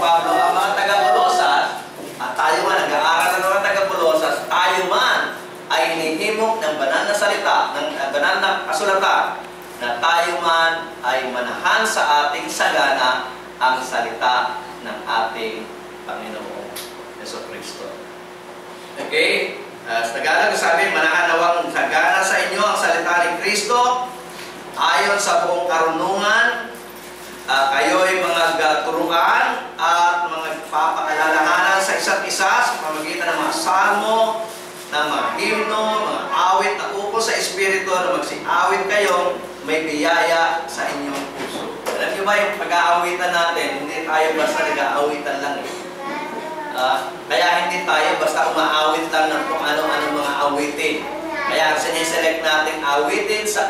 Pablo, ang mga taga-Colosas, at tayo man, nag-aaral ng mga taga-Colosas, tayo man ay hinihimok ng banal na salita, ng banal na kasulatan, na tayo man ay manahan sa ating sagana ang salita ng ating Panginoong Jesucristo. Okay? Sa Tagalog sabi, manahan nawang sagana sa inyo ang salita ni Kristo ayon sa buong karunungan. Kayo'y mga turuan at mga papaalalahanan sa isa't isa sa pamamagitan ng mga salmo, ng mga himno, mga awit na ukol sa Espiritu na magsiawit kayong may biyaya sa inyong puso. Alam niyo ba yung pag-aawitan natin, hindi tayo basta nag-aawitan lang eh. Kaya hindi tayo basta umaawit lang ng kung ano-ano mga awitin. Kaya siniselect natin awitin sa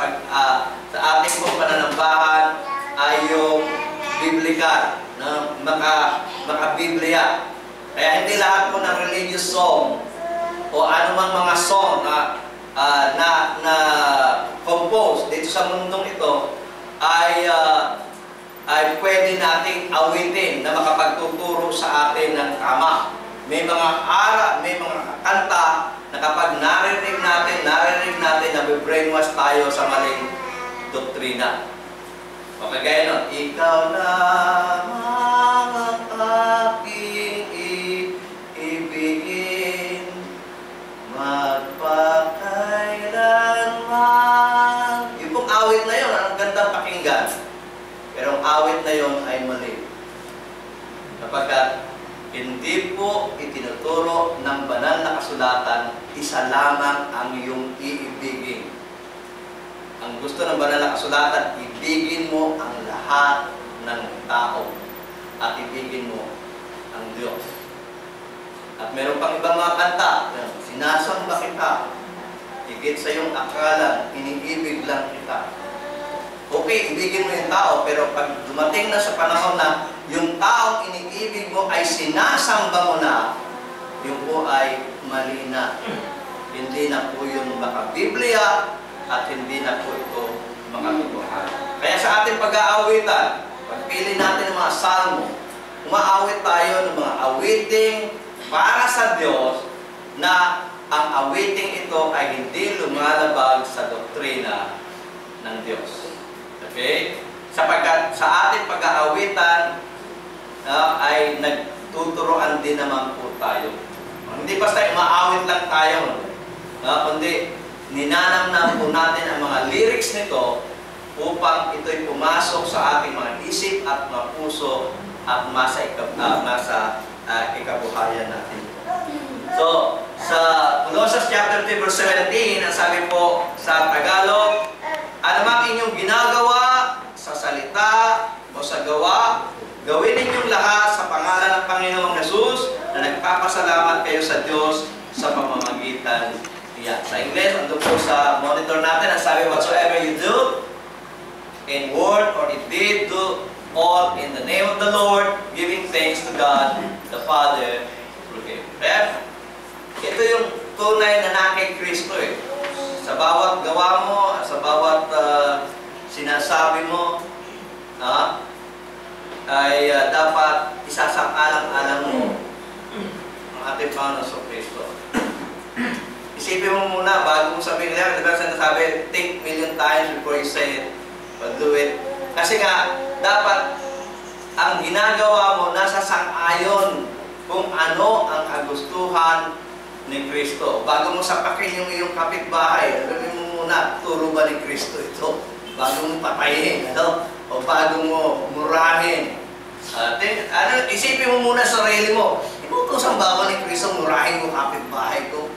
ating pong pananambahan ay yung biblikal, na maka-Biblia. Kaya hindi lahat po ng religious song o anumang mga song na compose dito sa mundong ito ay pwede nating awitin na makapagtuturo sa atin ng tama. May mga may mga kanta na kapag narinig natin na brainwash tayo sa maling doktrina. O kagaya nun, ikaw lamang ang aking ibigin, magpakailanman. Yung pong awit na yun, ang gandang pakinggan. Pero ang awit na yun ay mali. Kapagkat hindi po itinuturo ng banal na kasulatan, isa lamang ang iyong iibigin. Ang gusto ng banal na kasulatan, ibigin mo ang lahat ng tao at ibigin mo ang Diyos. At meron pang ibang mga kanta, sinasamba kita, higit sa iyong akala, iniibig lang kita. Okay, ibigin mo yung tao, pero pag dumating na sa panahon na yung taong iniibig mo ay sinasamba mo na, yung po ay mali na. Hindi na po yung maka-Biblia at hindi na po ito makatotohanan. Kaya sa ating pag-aawitan, pagpili natin ng mga salmo, umaawit tayo ng mga awiting para sa Diyos na ang awiting ito ay hindi lumalabag sa doktrina ng Diyos. Okay? Sapagkat sa ating pag-aawitan ay nagtuturoan din naman po tayo. Hindi basta umaawit lang tayo, kundi ninanamnam po natin ang mga lyrics nito upang ito'y pumasok sa ating mga isip at mga puso at masa ikabuhayan natin. So, sa Colossus chapter 3 verse 17, ang sabi po sa Tagalog, anumang inyong ginagawa sa salita o sa gawa, gawin ninyong lahat sa pangalan ng Panginoong Jesus na nagpapasalamat kayo sa Diyos sa pamamagitan niya. Sa English, ando po sa monitor natin, ang sabi, whatsoever you do, in word or in deed, do all in the name of the Lord, giving thanks to God, the Father, through Him. Kaya, ito yung tunay na nakay Kristo eh. Sa bawat gawa mo, sa bawat sinasabi mo, ay dapat isasang-alang-alang mo ang ating Panginoon sa Kristo. Isipin mo muna, bago mo sabihin nila, diba sinasabi, think million times before you say it, but do it. Kasi nga, dapat ang ginagawa mo nasa sang-ayon kung ano ang kagustuhan ni Kristo. Bago mo sapakin yung iyong kapitbahay, alamin mo muna, turo ba ni Kristo ito? Bago mo patayin, o bago mo murahin. Isipin mo muna sa sarili mo, inutusan ba ako ni Kristo murahin ko kapitbahay ko?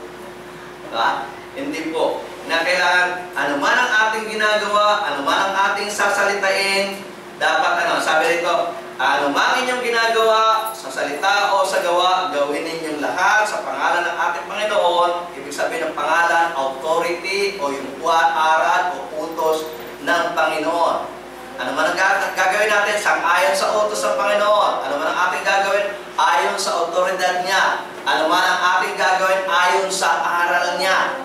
Hindi po. Na kailangan, ano man ang ating ginagawa, ano man ang ating sasalitain, dapat sabi rito, ano man inyong ginagawa, sa salita o sa gawa, gawin ninyong lahat sa pangalan ng ating Panginoon. Ibig sabihin ng pangalan, authority, o yung aral o utos ng Panginoon. Ano man ang gagawin natin, sang-ayon sa utos ng Panginoon. Ano man ang ating gagawin, ayon sa autoridad niya. Ano man ang ating gagawin, ayon sa aral niya.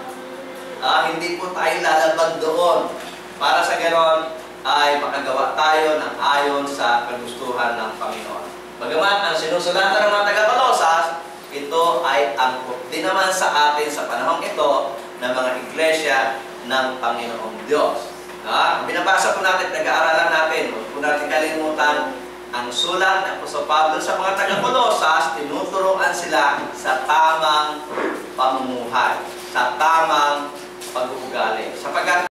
Hindi po tayo lalabag doon. Para sa ganon, ay makagawa tayo ng ayon sa kagustuhan ng Panginoon. Bagamat ang sinusulatan ng mga taga-Colosas, ito ay angkop din naman sa atin sa panahong ito ng mga iglesia ng Panginoong Diyos. Binabasa po natin, nag-aaralan natin, huwag po natin kalimutan, ang sulat ng Apostol Pablo sa mga taga-Colosas, tinuturuan sila sa tamang pamumuhay, sa tamang pag-uugali. Sapagkat